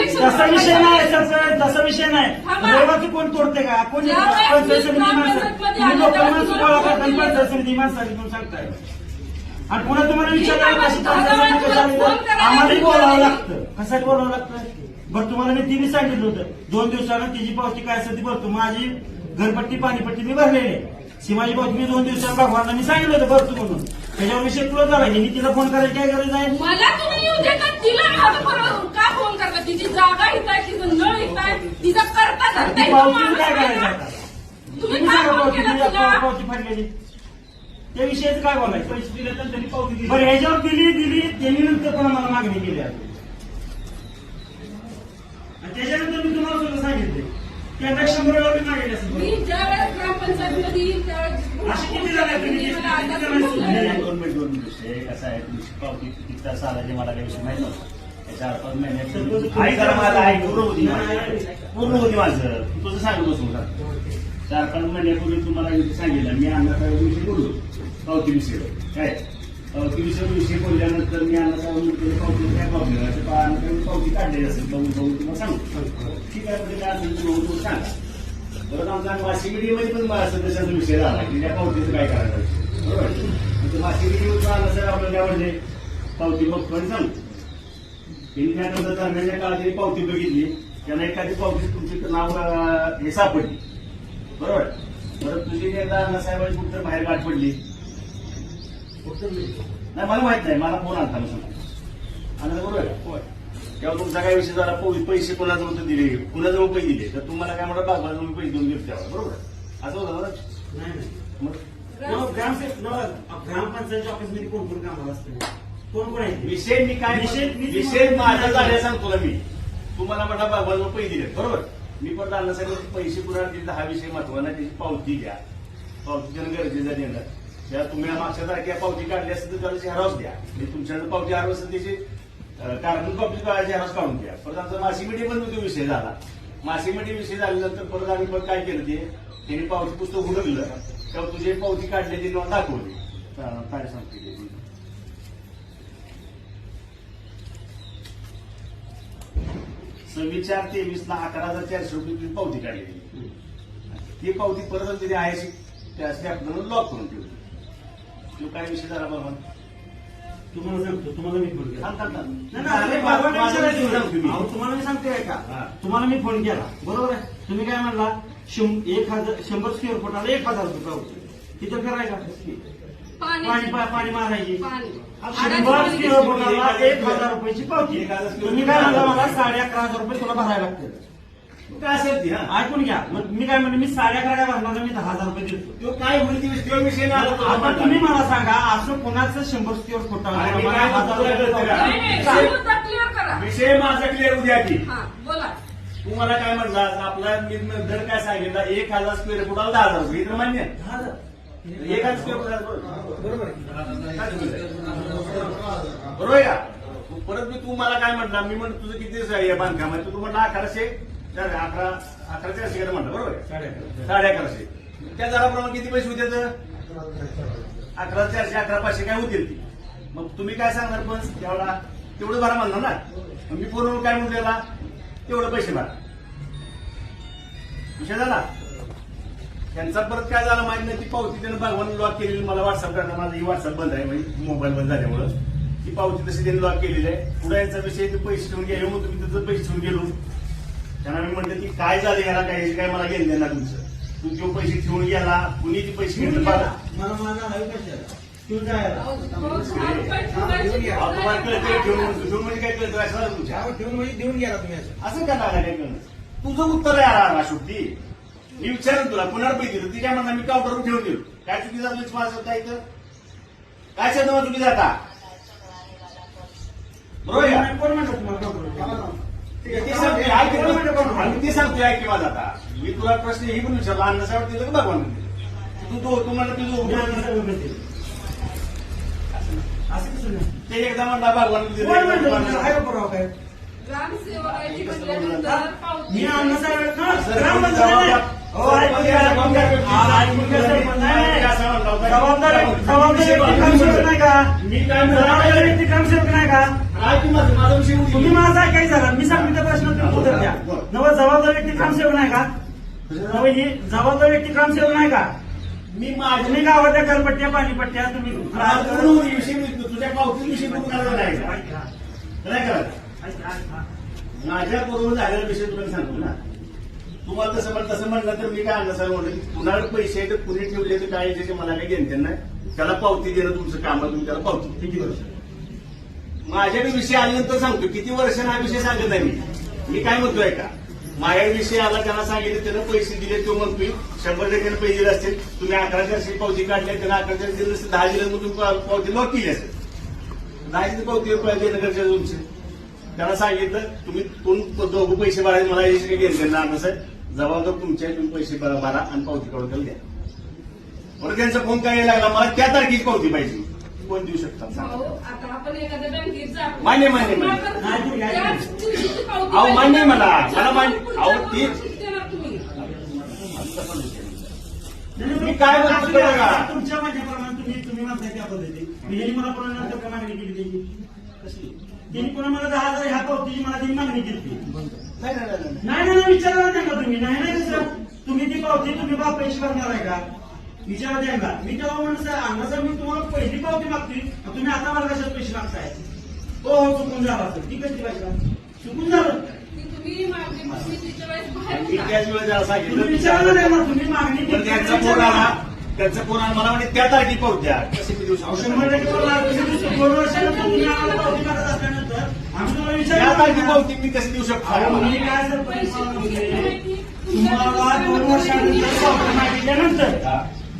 तसा विषय नाही तसा विषय नाही. देवाचं कोण तोडते का? कोण पंचायत समिती माणसं तुम्ही लोकांना गोळा करता आणि पंचायत समिती माणसाने तुम्ही सांगताय आणि पुन्हा तुम्हाला विचारलं आम्हालाही बोलावं लागतं. कशासाठी बोलावं लागतं? बरं तुम्हाला मी तिने सांगितलं होतं 2 दिवसानं तिची पावती काय असेल ती भरतो. माझी घरपट्टी पाणीपट्टी मी भरलेली आहे. सीमाची पावती मी 2 दिवसानं भगवानला मी सांगितलं होतं भरतो म्हणून. त्याच्यावर विषय क्लोज झाला. मी तिला फोन करायची काय गरज आहे? मला तुम्ही येऊ देता तिला का फोन करता? तिची जागा हिताय, तिचं नळ हिताय, तिचा करता पावती काय करायचं आता? तुम्ही काय फोन केला तिला? पावती फाडलेली त्या विषयाचं काय बोलायचं? पैसे दिले तर त्यांनी पावती दिली. बरं ह्याच्यावर दिली त्यांनी नंतर पण मला मागणी केली आहे. त्याच्यानंतर मी तुम्हाला सुद्धा सांगितले त्यांना 100 वेळा मी मागितले असेल. मी ज्यावेळेस ग्रामपंचायतीमध्ये येईल त्यावेळेस अशी किती झाले तुम्ही? 2 मिनिट विषय कसा आहे? तुमची पावती किती तास आला मला काही विषय माहित नव्हतं. 4-5 महिन्यात आई करा माझा आई पूर्ण होती माझं तुझं सांगत बसून 4-5 महिन्यापूर्वी तुम्हाला सांगितलं मी अण्णासाहेब विषयी बोललो पावती विषय काय पावती विषय बोलल्यानंतर मी अण्णासाहेब पावती काय प्रॉब्लेम पावती काढलेली असेल बघून तुम्हाला सांगतो. ठीक आहे म्हणजे काय असेल बघून सांगा. परत आमचा मासी मीडियामध्ये पण सदस्याचा विषय झाला की त्या पावतीचं काय करायचं बरोबर. मासी मीडियावर अण्णासाहेब आपल्याला आवडले पावती बघतो आणि सांगतो. त्यानंतर दरम्यानच्या काळात त्यांनी पावती बघितली त्यांना एखादी पावती तुमची नाव हे सापडली बरोबर. परत तुझी एकदा अण्णासाहेबांची कुठं बाहेर गाठ पडली नाही मला माहित नाही. मला फोन आला सांगा बरोबर तेव्हा तुमचा काय विषय झाला पैसे कोणाजवळ दिले कुणाजवळ पैसे दिले तर तुम्हाला काय म्हणतात बाबा तुम्ही पैसे देऊन घेत त्यावर बरोबर असं होतं ना. ग्रामपंचायत ऑफिसमध्ये कोण कोण कामाला असतं? कोण कोण आहे? विषय मी काय विषय माझा झाला सांगतो ना मी तुम्हाला म्हणा बाबाजवळ पैसे दिले बरोबर. मी पण अण्णासाहेब पैसे पुन्हा दिले हा विषय महत्वाचा त्याची पावती घ्या. पावती देणं गरजेचं देणं त्या तुम्ही मागच्या तारखेला पावती काढली असेल तर त्याची हरवस द्या. तुमच्याकडे पावती हरवस असेल त्याची कारण पावती काढायची हरवस काढून द्या. परत आमचा मासिक पण तो विषय झाला. मासिक विषय झाल्यानंतर परत आम्ही पण काय केलं ते त्यांनी पावती पुस्तक उडवलं तेव्हा तुझी पावती काढल्याची नोंद दाखवली. काय सांगते 26/4/23 ला 11,400 रुपये तुझी पावती काढलेली. ती पावती परत तिने आहे त्या स्लॅबनं लॉक करून ठेवली. तो काय विषय झाला बरोबर तुम्हाला सांगतो. तुम्हाला मी फोन केला तुम्हाला मी सांगतोय का तुम्हाला मी फोन केला बरोबर आहे. तुम्ही काय म्हणला 100 स्क्वेअर फुटाला 1,000 रुपये पावती तिथं करायला पाणी मारायची 100 स्क्वेअर फुटाला 1,000 रुपयाची पावती. तुम्ही काय म्हणला मला 11,500 रुपये तुला भरायला लागतील. काय असेल ऐकून घ्या. मग मी काय म्हणलं मी 11,500 काय भरणार मी 10,000 रुपये देतो. तो काय होईल तो विषय आता तुम्ही मला सांगा असं कोणाचं 100 स्क्वेअर फुटाला क्लिअर करा. विषय माझा क्लिअर उद्या की बोला. तुम्हाला काय म्हणला आपला दर काय सांगितला 1,000 स्क्वेअर फुटाला 10,000 रुपये इथं मान्य 1,000 स्क्वेअर फुटाला बरोबर बरोबर आहे का. परत मी तू मला काय म्हटला मी म्हणतो तुझं किती बांधकाम आहे तू म्हणला 11,400 म्हणलं बरोबर 11,500 त्या दराप्रमाणे किती पैसे होते 11,400 11,500 काय होतील ती. मग तुम्ही काय सांगणार पण त्यावेळेला तेवढं भरा म्हणणार ना. मी फोनवर काय म्हणून त्याला तेवढं पैसे भरा विषय झाला. त्यांचा परत काय झालं माहिती नाही ती पावती त्यानं भगवान लॉक केलेली मला व्हॉट्सअप करणं माझं ही व्हॉट्सअप बंद आहे म्हणजे मोबाईल बंद झाल्यामुळं ती पावती तशी त्यांनी लॉक केलेली आहे. पुढे यांचा विषय ते पैसे ठेवून गेले मग तुम्ही त्याचं पैसे ठेवून गेलो त्यांना मी म्हणलं की काय झालं याला काय मला घेऊन देणार तुमचं तू जो पैसे ठेवून गेला कुणी ते पैसे घेऊन मला माझा हवी कशाला ठेवून जायला ठेवून म्हणजे काय कळतं असं तुमच्या ठेवून म्हणजे देऊन गेला तुम्ही असं का लागला काय करणं तुझं उत्तर आहे अशोकती. मी विचारून तुला पुन्हा पैसे दिलं ती काय म्हणणार मी काउंटरवर ठेवून दिलो काय चुकी जातो माझं होता इथं काय शब्द मग चुकी जाता बरोबर कोण म्हणतो तुम्हाला ते सांगतोय ऐक माझा आता मी तुला प्रश्न ही पण विचारला अण्णासाहेब दिलं का भगवान तू म्हणलं तुझं ते एकदा म्हणला भगवान काय ग्रामसेवकाची म्हणल्यानंतर पावती मी अण्णासाहेब ग्रामसेवक नाही का मी ग्रामसेवक नाही का माझा विषय तुम्ही माझा काय झाला मी सांगितलं प्रश्न ग्रामसेवक नाही का? अहो, ही जबाबदार व्यक्ती ग्रामसेवक नाही का? मी माझ्या तुम्ही गावातल्या घरपट्ट्या पाणीपट्ट्या तुम्ही तुझ्या पावतीविषयी बोलून करायला नाही का? नाही करायचं. माझ्या बरोबर झालेला विषय तुला सांगतो ना. तुम्हाला तसं म्हणलं तर मी काय आणलं सर म्हणलं की कुणाला पैसे तर कुणी ठेवले तर काय त्याचे मला काही घेणं नाही. त्याला पावती देणं तुमचं काम आहे. तुम्ही त्याला पावती किती वर्ष माझ्या विषय आल्यानंतर सांगतो. किती वर्ष हा विषय सांगत नाही मी काय म्हणतोय का? माझ्या विषय आला त्यांना सांगितलं त्यानं पैसे दिले. तो म्हणतोय 100% पैसे दिले असतील. तुम्ही 11,000 पावती काढल्या त्याला 11,000 दिले असतील. 10 दिले मग तुम्ही पावती लॉक केली असेल. 10 पावती देणं गरजेचं तुमचे. त्याला सांगितलं तुम्ही कोण दोघं पैसे भरायचे मला याची काही घेणं देणार नसेल. जबाबदार तुमच्या तुम्ही पैसे भरा आणि पावती काढून त्याला द्या. बरं त्यांचा फोन काय यायला लागला मला त्या तारखेची पावती पाहिजे. कोण देऊ शकतात सांगा. भाऊ, आता आपण एखाद्या बँकेत जातो. मान्य. अहो मान्य आहे मला मान्य. अहो ती मी काय म्हणतो बघा. तुमच्या म्हणण्याप्रमाणे तुम्ही म्हणताय त्या पद्धतीने यांनी मला पुन्हा नंतर मागणी केली त्याची कसली? त्यांनी पुन्हा मला 10,000 ह्या पावतीची मला त्यांनी मागणी केली. नाही विचारा त्यांना तुम्ही. नाही दुसरं तुम्ही ती पावती तुम्ही बा पैसे भरणार आहे का विचारा त्यांना. मी तेव्हा म्हणलं सर अण्णा सर मी तुम्हाला पहिली पावती मागतोय तुम्ही आता मला कशात पैसे मागताय? हो चुकून झाला सर. ती कशी पाहिजे चुकून झालं तुम्ही मागणी तिच्या वेळेस बाहेर मी त्याच वेळेस त्याला तुम्ही सांगितलं विचारलं नाही ना तुम्ही मागणी पण त्यांचा फोन आला. त्यांचा फोन आला मला म्हणजे त्या तारखेची पावती द्या. कशी मी देऊ शकतो? 100% बोलला. तुम्ही 2 वर्षानंतर तुम्ही आम्हाला पावती मागत असल्यानंतर आम्ही तुम्हाला त्या विचारलं तारखेची पावती मी कशी देऊ शकतो? अहो, मी काय सर तुम्हाला 2 वर्षानंतर पावती मागितल्यानंतर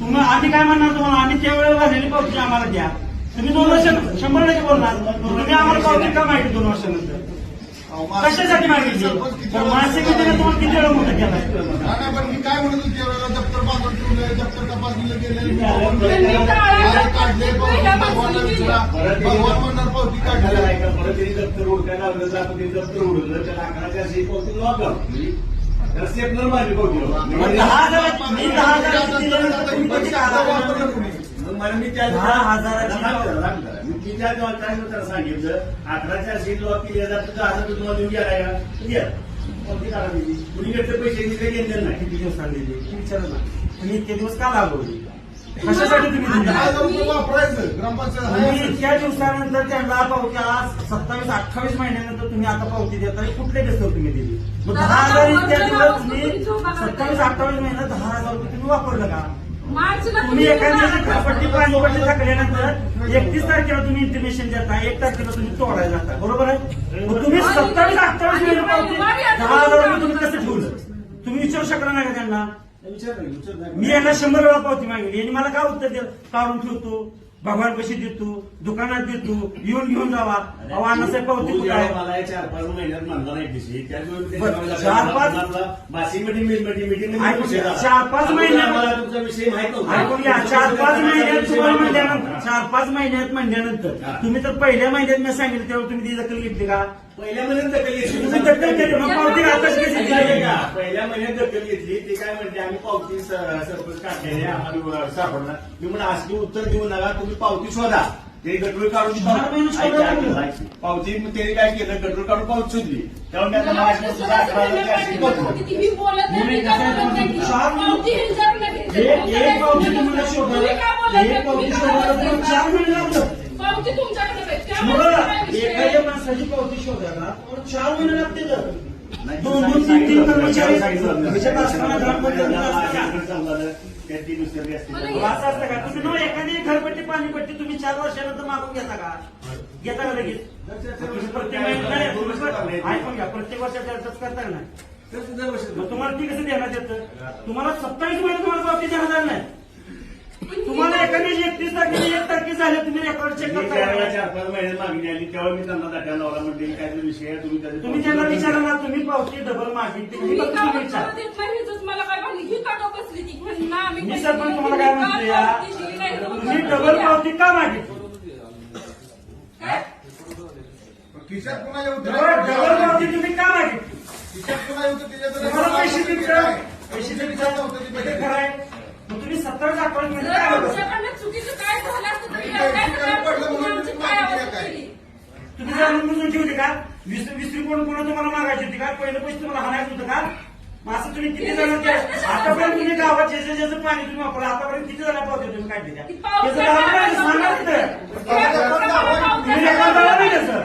तुम्हाला आम्ही काय म्हणणार तुम्हाला आम्ही त्यावेळेला भरलेली पावती आम्हाला द्या. तुम्ही 2 वर्षानंतर 100% बोलणार तुम्ही आम्हाला पावती का मागितली 2 वर्षानंतर? कशासाठी मागितली? तर मानसिकतेने तुम्हाला किती वेळा मोठं केलाय? नाही, पण मी काय म्हणत होतो त्यावेळेला दप्तर बांधून ठेवलंय, दप्तर तपासणीला गेलेलं काढले भगवानला विचारा. भगवान म्हणणार पावती काढली. परत त्यांनी दप्तर उडकायला लागलं तर आपण त्यांनी दप्तर उडवलं त्याला 11,000 पावती लॉक लावली. त्याला स्टेपलर मारली पावती. मग 10,000 मी 10,000 दिल्यानंतर तुम्ही कशी काढा? मग मला मी त्या 10,000 मी त्या त्याला सांगितलं 11,000 लॉक केली जातं 10,000 तुम्हाला देऊन गेलाय का? द्या. पावती काढा दिली. कुणी घेतलं पैसे काही घेतलं नाही. किती दिवसांनी दिली विचारा ना. तुम्ही इतके दिवस का लागवली? कशासाठी तुम्ही दिली? वापरायचं ग्रामपंचायत तुम्ही इतक्या दिवसानंतर त्यांना पावती आज 27-28 महिन्यानंतर तुम्ही आता पावती देता कुठल्या दिवसावर तुम्ही दिली? मग 10,000 इतक्या दिवस तुम्ही 27-28 महिन्यात 10,000 रुपये तुम्ही वापरलं का? मार्चला तुम्ही एखाद्याची घरपट्टी पाणीपट्टी टाकल्यानंतर 31 तारखेला तुम्ही इंटिमेशन देता 1 तारखेला तुम्ही तोडायला जाता बरोबर आहे? मग तुम्ही 27-28 महिने पावती 10,000 रुपये तुम्ही कसं ठेवलं? तुम्ही विचारू शकला नाही का त्यांना? मी यांना 100 वेळा पावती मागितली यांनी मला काय उत्तर दिलं? काढून ठेवतो भगवान कशी देतो दुकानात देतो येऊन घेऊन जावा. अहो अण्णासाहेब पावती कुठं आहे? मला 4-5 महिन्यात म्हणला नाही दिवशी बरं, 4-5 बासी मीटिंग 4-5 महिन्यात मला तुमचा विषय माहित नव्हता. ऐकून घ्या 4-5 महिन्यात तुम्हाला म्हणल्यानंतर 4-5 महिन्यात म्हणल्यानंतर तुम्ही तर पहिल्या महिन्यात मी सांगितलं तेव्हा तुम्ही ती दखल घेतली का? पहिल्या महिन्यात दखल घेतली. तुम्ही दखल केली मग पावती आताच कशी दिली का? पहिल्या महिन्यात दखल घेतली. ते काय म्हणते आम्ही पावती सरपंच काढलेली आम्हाला सापडणार. मी म्हणून असली उत्तर देऊ नका तुम्ही पावती शोधा. ते गडबड काढून पावती त्यांनी काय केलं गडबड काढून पावती शोधली. त्यामुळे ही बोलत नाही, मी काय बोलत नाही. पावती हे जर नाही. एक पावती तुम्हाला शोधायला एक पावती शोधायला तुम्हाला 4 महिने लागलं. पावती तुमच्याकडे आहे. बघा, त्यामुळे विषय आहे. एखाद्या माणसाची पावती शोधायला 4 महिने लागते तर 2-3 कर्मचारी ह्याच्यात असताना ग्रामपंचायतीत असतं का? त्याची दुसरी असते. असं असतं का? तुम्ही ना एखादी घरपट्टी पाणीपट्टी तुम्ही 4 वर्षानंतर मागून घेता का? घेता का लगेच? तुम्ही प्रत्येक महिन्यात ऐकून घ्या प्रत्येक वर्षात त्याच करता का नाही? मग तुम्हाला ती कसं देण्यात येतं? तुम्हाला 27 महिने तुम्हाला पावती देणार नाही. तुम्हाला एखादी 31 तारखेला 1 तारखे झाले तुम्ही रेकॉर्ड चेक मी करता त्यावेळेला का? 4-5 महिन्यात मागणी आली त्यावेळेला मी त्यांना दाखल लावला म्हणजे काय विषय आहे तुम्ही त्यांना विचारा ना तुम्ही पावती डबल मागितली तुम्ही फक्त का तुम्ही विचारा. उत्तर देत नाही हेच मला काय माहिती. ही का डोकं बसली ती म्हणजे ना आम्ही मी सर पण तुम्हाला काय म्हणते या तुम्ही डबल पावती का मागितली? काय? खिशात पुन्हा येऊ डबल पावती तुम्ही का मागितली? खिशात पुन्हा येऊ तुम्हाला पैसे देतात पैसे देतात ते खरं आहे. मग तुम्ही 27-28 महिने जर काय बघा? आमच्याकडनं चुकीचं काय झालं असतं तर तुम्ही आमची काय अवस्था केली? तुम्ही जाणून बुजून ठेवली का? 20 कोण पुन्हा तुम्हाला मागायची होती का? पहिलं पैसे तुम्हाला हाणायचं होतं का? मग असं तुम्ही किती जण आतापर्यंत तुम्ही गावात ज्याचं पाणी तुम्ही वापरलं आतापर्यंत किती जण पावते तुम्ही काढले त्या त्याचं नाव काय सांगा तिथं. तुम्ही रेकॉर्ड करा नाही त्याचं.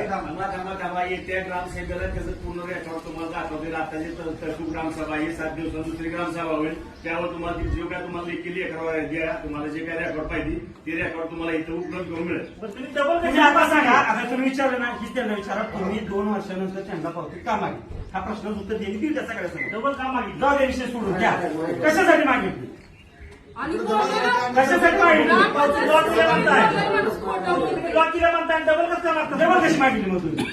थांबा येत्या ग्रामसभेला त्याचं पूर्ण रेकॉर्ड तुम्हाला दाखवतील. आता जे तरतूद ग्रामसभा ही 7 दिवसात दुसरी ग्रामसभा होईल त्यावर तुम्हाला जो काय तुम्हाला लेखी लेकर द्या तुम्हाला जे काय रेकॉर्ड पाहिजे ते रेकॉर्ड तुम्हाला इथं उपलब्ध करून मिळेल. तुम्ही डबल म्हणजे आता सांगा आता तुम्ही विचारलं ना की त्यांना विचारा तुम्ही 2 वर्षानंतर त्यांना पावती का मागितली हा प्रश्न उत्तर देईल की त्याचा काय सांगा डबल का मागितलं जाऊ दे विषय सोडून घ्या कशासाठी मागितली आणि बोललेलं- कशासाठी मागितली लॉकीला म्हणताय डबल कसं मागतं तेव्हा कशी मागितली मग तुम्ही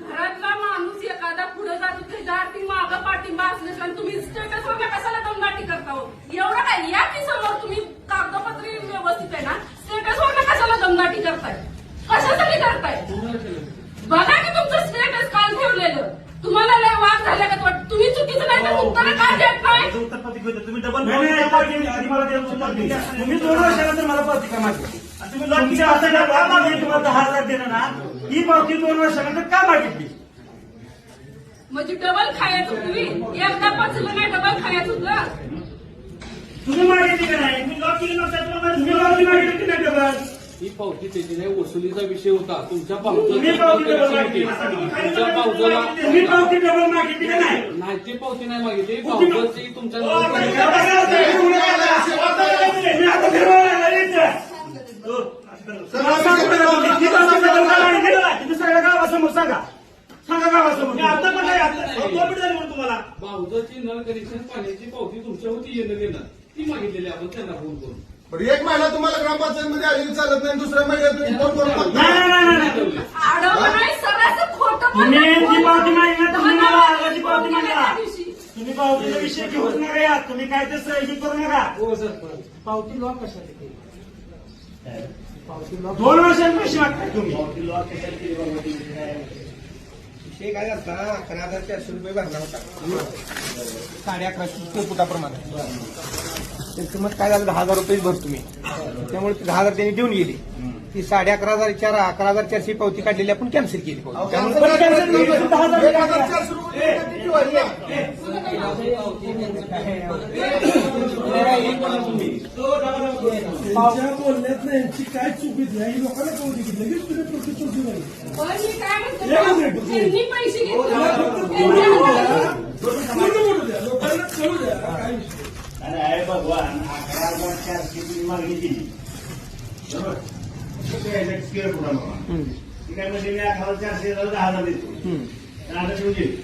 घरातला माणूस एखादा पुढे जातो त्याच्या आरती मागं पाठिंबा असल्याशिवाय तुम्ही स्टेटसवर कशाला दमदाटी करता हो? एवढं काय या की समोर तुम्ही कागदपत्री व्यवस्थित आहे ना स्टेटसवर कशाला दमदाटी करताय कशासाठी करताय बघा की तुमचं स्टेटस काल ठेवलेलं तुम्हाला लय वाद झाला का वाटतं तुम्ही चुकीचं नाही तर उत्तर का देत नाही तुम्ही डबल तुम्ही 2 वर्षानंतर मला पावती का मागितली तुम्ही तुमच्या हाताला का मागितली तुम्हाला 10,000 देणं ना ही पावती 2 वर्षानंतर का मागितली म्हणजे डबल खायचं तुम्ही एकदा पचलं नाही डबल खायचं होतं तुम्ही मागितली का नाही तुम्ही पावती मागितली की नाही डबल ही पावती त्याची नाही वसुलीचा विषय होता तुमच्या तुम्ही पावती डबल मागितली तुमच्या पावसाला तुम्ही पावती डबल मागितली का नाही नाही ते पावती नाही मागितली पावसाची तुमच्या तुम्ही आता फिरवायला लागला इथं. तुम्हाला सांगतो ना, तुम्ही पावती डबल का मागितली का? तुम्ही सगळ्या गावासमोर सांगा गावासमोर आता पण नाही आता तुम्हाला पावसाची नळ कनेक्शन पाण्याची पावती तुमच्या होती येणं देणं ती मागितलेली आपण त्यांना फोन करून बरं, 1 महिना तुम्हाला ग्रामपंचायतमध्ये आली चालत नाही दुसऱ्या महिन्यात तुम्ही फोन करून बघता. नाही आडवं नाही सगळ्याचं खोटं तुम्ही बोलताय. ती पावती मागितली ना तुम्ही मला आगाची पावती त्या मागा दिवशी. तुम्ही पावतीचा विषय घेऊच नका या तुम्ही काय ते सही करू नका हो सर पावती लॉक कशासाठी केली? पावती लॉक 2 वर्षांनी पैसे मागताय तुम्ही विषय काय झाला 11,400 रुपये भरला होता 11,500 फुटाप्रमाणे त्यांचं मग काय झालं 10,000 रुपये भरतो मी त्यामुळे 10,000 त्यांनी देऊन गेली ती 11,400 पावती काढलेली आपण कॅन्सल केली पावती. त्यामुळे पण cancel केली, 10,000 1,400 रुपये किती वाढले? त्यांच्या बोलण्यात यांची काय चुकीची आहे ही लोकांना कळू दे की लगेच तुझ्या प्रति चुकी झाली पण मी काय एकच मिनिट. म्हणतो त्यांनी पैसे घेतले पूर्ण बोलू द्या लोकांना कळू द्या काय विषय आणि आहे भगवान 11,400 तुम्ही मागणी केली बरोबर स्केअर पुढा ती काय म्हणजे मी 11,400 10,000 देतो 10,000 देऊन गेली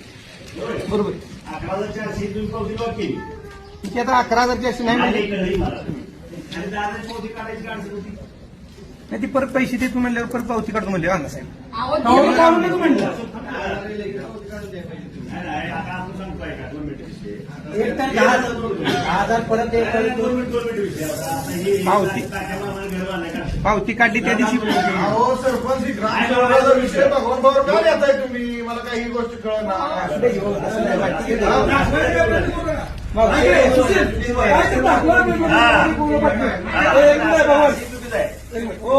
बरोबर 11,400 तुम्ही पावती लॉक केली ती आता 11,400 नाही आणि म्हणले. इकडे मला आणि 10,000 पावती काढायची अडचण होती नाही ती परत पैसे देतो म्हणल्यावर परत पावती काढतो म्हणले अण्णा साहेब काढून काढून नका म्हणलं नाही, आता आपण सांगतोय का 2 मिनिटं विषय. एक तर 10,000 परत एक आता 2 मिनिट विषय. आता हे पावती. तात्यामामाने घर बांधलंय का? पावती काढली त्या दिवशी अहो सरपंच ही ग्रामसभेचा विषय भगवान भाऊ का देताय तुम्ही मला काही ही गोष्ट कळत असू दे, हो, असं नाही वाटतं. काय ते दाखवा ते चुकीचं आहे. हो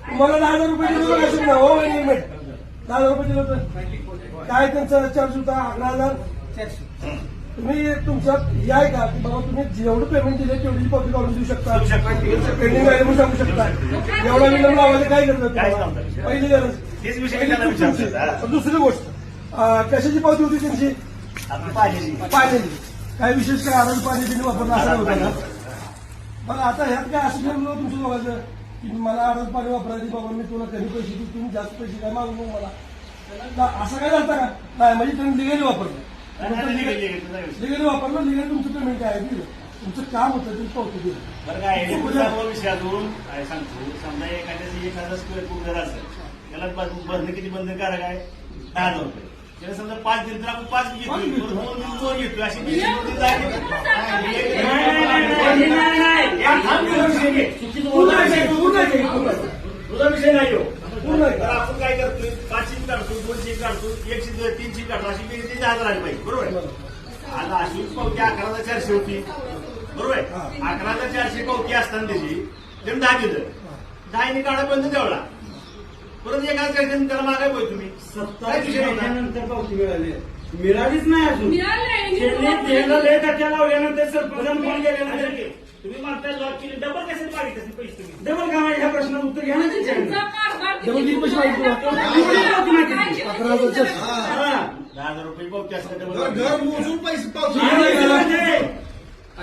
तुम्हाला 10,000 रुपये दिले होते असेल ना हो एक मिनिट 10,000 रुपये दिले होते काय त्यांचा चार्ज होता 11,400 तुम्ही तुमचा हे आहे का की बाबा तुम्ही जेवढं पेमेंट दिले तेवढी पावती काढून देऊ शकता पेंडिंग आहे म्हणून सांगू शकता एवढा विलंब लावायला काय गरज काय नाही सांगता? पहिली गरज हेच विषय पहिली त्यांना चूक तुमची. विचारतात. दुसरी गोष्ट कशाची पावती होती त्यांची आपली पाहिजे पाण्याची काय विशेष काय आरोग्य पाणी तिने वापरलं असं होतं ना पण आता ह्यात काय असं ठरलं तुमचं बघायचं की मला आरोग्य पाणी वापरायची बाबा मी तुला कमी पैसे देऊ तुम्ही जास्त पैसे काय मागू नको मला असं काय झालं का नाही म्हणजे तुम्ही लिगली वापरलं लिगली वापरलं लिगली तुमचं पेमेंट काय आहे दिलं तुमचं काम होतं तुम्ही पावती दिलं बरं काय सर्व विषयातून काय सांगतो समजा एखादा स्क्वेअर फूट घर असेल त्याला बंद किती बंधनकारक आहे 10,000 रुपये त्याला समजा 5 दिले तर आपण 5 घेतो 2 घेतो अशी तुझा विषय नाही हो तर आपण काय करतोय 5 शीट काढतो 2 शीट काढतो 1 शीट 3 शीट काढतो अशी 10,000 आली पाहिजे बरोबर आहे आता अशी पावती 11,400 होती बरोबर आहे 11,400 पावती असताना त्याची 10 दिलं 10 काढा बंद तेवढा परत एकाच घटनेने त्याला मागाय पाहिजे तुम्ही सत्ता काय विषय होता? नंतर पावती मिळालीच नाही अजून मिळालंय. त्यांनी त्याला लय धक्का लावल्यानंतर सरपंचानं फोन केल्यानंतर तुम्ही म्हणताय लॉक केली डबल कशाने मागितले असेल पैसे तुम्ही डबल कामा ह्या प्रश्नाचं उत्तर घ्या ना म्हणजे त्याच्याकडे. तुमचा कारभार किती डबल किती पैसे मागितले? काय 11,000 हा. 10,000 रुपये पावती असतात घर मोजून पैसे पावतो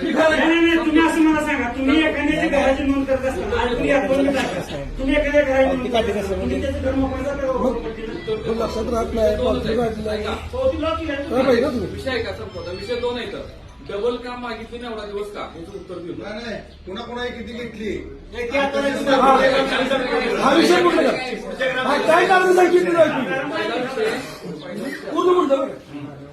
नाही, नाही, तुम्ही असं मला सांगा, तुम्ही एखाद्याच्या घराची नोंद करत असताना आज तुम्ही आपण मी टाकता. तुम्ही एखाद्या घराची नोंद करत असताना तुम्ही त्याचं घर मोकळं जातं का प्रॉपर्टीला? तो लक्षात राहत नाही पावती काढली नाही. पावती लॉक केली काय पाहिजे ना तुम्ही विषय आहे का संपवता विषय दोन आहेत डबल काम मागितलं नाही एवढा दिवस का याचं उत्तर देऊ नाही नाही पुन्हा पुन्हा किती घेतली हा विषय कुठला का? हा, काय कारण सांगितलं नाही पूर्ण बोलतो बरं.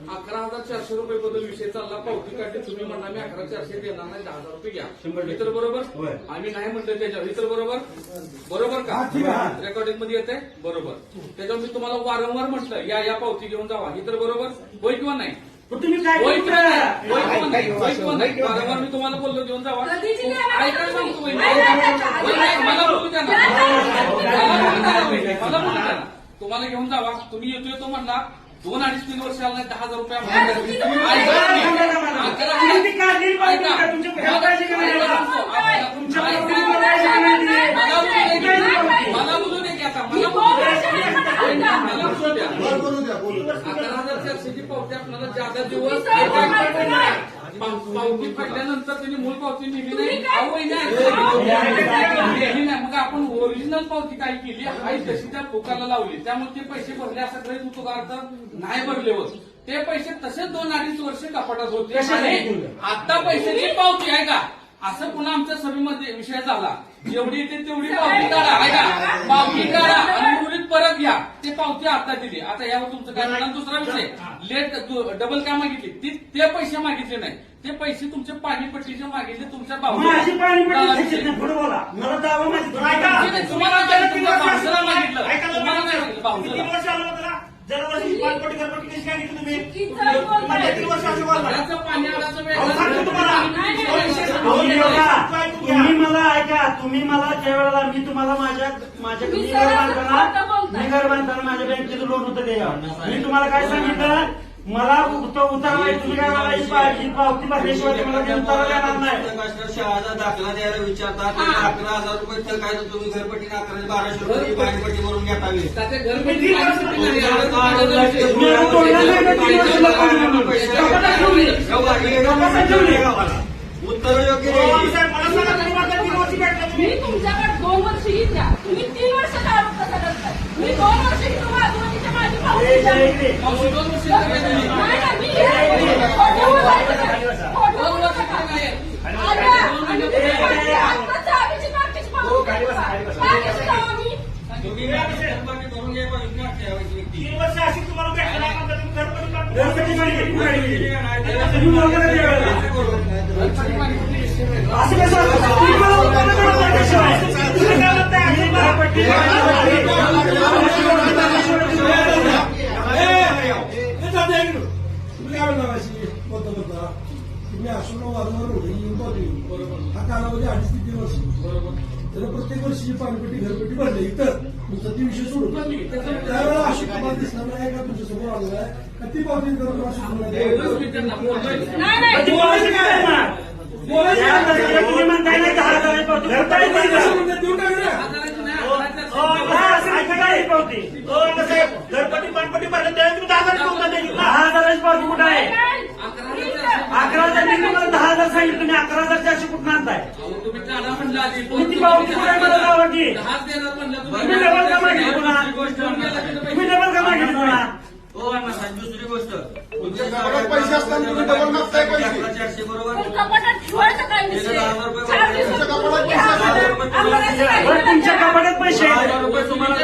11,400 रुपये बद्दल विषय चालला पावती काढली तुम्ही म्हणा मी 11,400 देणार नाही 10,000 रुपये घ्या 100 तर बरोबर आम्ही नाही म्हणतो त्याच्यावर इतर बरोबर का हा, ठीक आहे. रेकॉर्डिंग मध्ये येते बरोबर त्याच्यावर मी तुम्हाला वारंवार म्हटलं या पावती घेऊन जावा इतर बरोबर होय किंवा नाही पण तुम्ही काय होय करता? किंवा नाही? होय किंवा नाही? होय किंवा नाही? वारंवार मी तुम्हाला बोललो घेऊन जावा कधीची घ्यायला ऐकायला सांगतो तुम्ही? वहिनी. होय नाही, मला बोलू द्या ना. नाही, मला बोलू द्या ना. तुम्हाला घेऊन जावा तुम्ही येतोय तो म्हणला 2-3 वर्ष आला नाही 10,000 रुपये आम्हाला द्या. तुम्ही ती काढली पाहिजे का? तुमच्या घरात पाहिजे का नाही? तुमच्या प्रॉपर्टीवर पाहिजे का नाही? मला बोलू दे की आता मला बोलू द्या. मला बोलू द्या बरं, बोलू द्या बोलू द्या 11,400 ची पावती आपल्याला ज्यादा दिवस तुम्ही पावती फाडल्यानंतर त्यांनी मूळ पावती नेली तुम्ही नाही काय- अहो, नेली नाही मग आपण ओरिजिनल पावती काय केली आई तशी त्या फुकाला लावली त्यामुळे ते पैसे भरले असं गृहीत होतो का अर्थ नाही भरले होत ते पैसे तसेच 2-2.5 वर्ष कपाटात होते आणि आता पैशाची पावती आहे का असं पुन्हा आमच्या सभेमध्ये विषय झाला जेवढी येते तेवढी पावती काढा आहे का पावती काढा आणि उर्वरित परत घ्या ते पावती आता दिली आता यावर तुमचं काय म्हणा दुसरा विषय लेट डबल काय मागितली ते पैसे मागितले नाही ते पैसे तुमच्या पाणीपट्टीचे मागितले तुमच्या माझी पाणीपट्टी भाऊ त्याच्यात नाही. पुढे बोला. मला दावा माहिती. तुम्हाला नाही, तुमच्या भाऊसाला मागितलं तुम्हाला नाही मागितलं किती भाऊसाला वर्ष आलं होतं ना जलवर्षी पाणपट्टी घरपट्टी कशी काय घेतली तुम्ही चुकीचं बोलताय. म्हणजे किती वर्ष असं बोलला घराचं पाणी आडाचं अहो, सांगतो तुम्हाला. नाही, नाही, नाही. तुम्ही बघा, तुम्ही मला ऐका तुम्ही मला ज्या वेळेला मी तुम्हाला माझ्या तुम्ही मी सरळ घर बांधताना खोटं बोलताय. मी घर बांधताना माझ्या बँकेचं लोन होतं त्याच्यावर मी तुम्हाला काय सांगितलं मला उतारा तुम्ही काय मला ही पावती भरल्याशिवाय मला ते उतारा देणार नाही शहाचा दाखला द्यायला विचारतात 11,000 रुपये तर काय तर तुम्ही घरपट्टी 11,000-1200 रुपये पाणीपट्टी भरून घ्यावी त्याच्या तुम्ही तीन वर्ष घरपट्टी तुम्ही नाही. आता तोडलं नाही का तीन वर्ष कपाटात ठेवली. कपाटात ठेवली. उत्तर योग्य हो, नाही. साहेब, मला सांगा तुम्ही माझ्या 3 वर्षी भेटला मी तुम्ही तुमच्याकडे 2 वर्ष येईल द्या तुम्ही 3 वर्ष काय कसं करताय मी 2 वर्ष इथं माझ्या माझी पावती ए, द्या. जय इकडे. पावशी 2 वर्ष झाली. नाही, नाही, मी खोटं बोलायचं नाही. खोटं बोलायचं नाही. अरे, आणि तुम्ही पाठी- आत्ताच्या आधीची बाकीची पावती बाकीची लावा मी. तुम्ही घरपट्टी भरून घ्या पाहिजे ना ठेवायची व्यक्ती. 3 वर्ष अशी तुम्हाला भेटला नाही म्हणता तुम्ही घरपट्टी पाणपट्टी घरपट्टी पाणीपट्टी काढली. तुम्ही बोलता का त्यावेळेला? असं कसं असतं? तुम्ही मला उत्तर देणार नाही त्याशिवाय. तुम्ही काय म्हणताय? अशी घरपट्टी तुम्ही काय म्हणता अशी बोलता बोलता तुम्ही असून वारंवार येऊन बरोबर हा कालावधी 2.5 ते 3 वर्ष बरोबर त्याला प्रत्येक वर्षी पाणीपट्टी घरपट्टी भरली इतर तुमचा ती विषय सोडून त्यावेळेला अशी तुम्हाला दिसणार नाही का तुमच्या समोर आलेला आहे का ती पावती करत अशी तुम्हाला नाही, नाही. तुम्ही बोलायचं काय करणार? या दरम्यान तुम्ही म्हणताय ना 10,000 पावती. घरपट्टी पाहिजे. देऊन टाका ना हा, असं ऐका काय ही पावती? हो, आता साहेब, घरपट्टी पाणपट्टी भरलं त्यावेळी तुम्ही 10,000 पावती द्यायची ना. 10,000 पावती कुठं आहे? नाही. 11,000 मी तुम्हाला 10,000 सांगितलं तुम्ही 11,400 कुठं आणताय? तुम्ही काढा म्हणलं आधी तुम्ही ती पावती कुठे मला लावा की? 10 देणार म्हणलं तुम्ही डबल का मागितली पुन्हा? तुम्ही डबल का मागितली पुन्हा? हो अण्णा साहेब दुसरी गोष्ट तुमच्या घरात पैसे असताना तुम्ही डबल मागताय पैसे 11,400 बरोबर पण कपाटात ठेवायचं काय विषय? 10,000 रुपये 4 दिवसात तुमच्या तुम्ही कपाटात घ्या. आम्हाला काय बरं, तुमच्या कपाटात पैसे आहेत. 10,000 रुपये तुम्हाला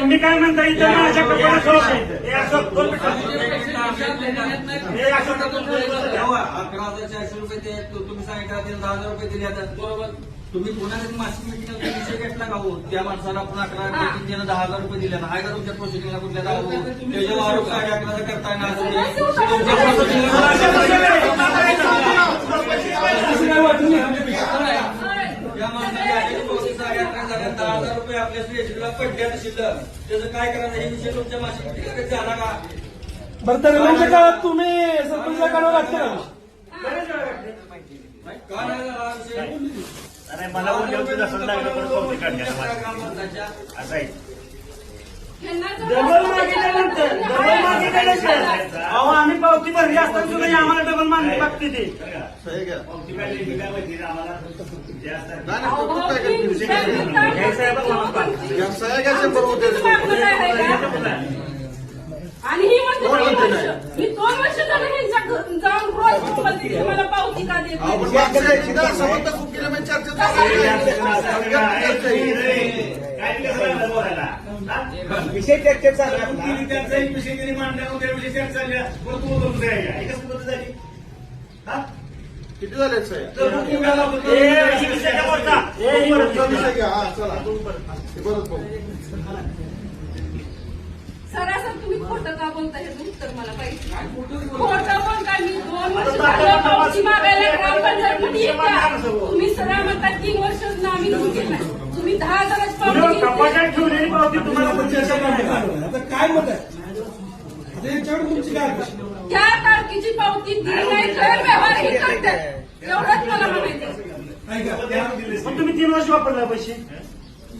तुम्ही काय म्हणता इथं माझ्या कपाटात पैसे आहेत. हे असं 2 मिनिटं. हे असं तेव्हा 11,400 रुपये ते तुम्ही सांगितलं ते 10,000 रुपये दिले आता बरोबर तुम्ही पुन्हा मासिक मिटिंगला विषय घेतला का हो त्या माणसाला आपण 11,000 10,000 रुपये दिले ना आहे का तुमच्या प्रोसिडिंगला कुठल्या दावा हो त्याच्यावर आरोप 11,500 करताय ना असं असं काय वाटलं नाही त्या माणसाची 11,500 झाल्या 10,000 10,000 रुपये आपल्या स्टेशनला पडले शिल्लक त्याचं काय करायचं हे विषय तुमच्या मासिक मिटिंगला झाला का? बरं दरम्यानच्या काळात तुम्ही सरपंचला काढावं लागतं का का नाही झाला हा विषय? आणि मला बोलले होते तसं लागलं पण पावती काढण्यात ग्रामपंचायतच्या असं आहे. डबल मागितल्यानंतर अहो आम्ही पावती भरली असताना सुद्धा आम्हाला डबल मागणी बघते ते. पावती काढली की काय माहिती आम्हाला जे असतात आणि ही म्हणते 2 वर्ष. मी 2 वर्ष झालं ह्यांच्या घरी जाऊन रोज बोलते की मला पावती का देत नाही. विषय चर्चेत चालू आहे. त्यांचा एक विषय त्यांनी मांडला उद्या विषय चर्चा चालल्या परत तू बोलून राहिला एकच पद्धत झाली. हा? किती झाले साहेब? तर मग तुम्हाला बोलतो, हे विषय काय बोलता? हे विषय घ्या. हा, चला हे परत बघू. सरासर तुम्ही खोटं का बोलता ह्याचं उत्तर मला पाहिजे. खोटं बोलता मी 2 वर्ष झालं पावती मागायला ग्रामपंचायतमध्ये येत्या. तुम्ही सरळ म्हणता 3 वर्ष आम्ही घेऊन गेलाय. तुम्ही 10,000च पावती घेतली. कपाटात ठेवलेली पावती तुम्हाला चर्चा करणार आता काय मत आहे आता याच्यावर तुमची काय अपेक्षा? त्या तारखेची पावती दिली नाही तर व्यवहार हे करतात. एवढंच मला म्हणायचं. ऐका पण तुम्ही 3 वर्ष वापरला पैसे.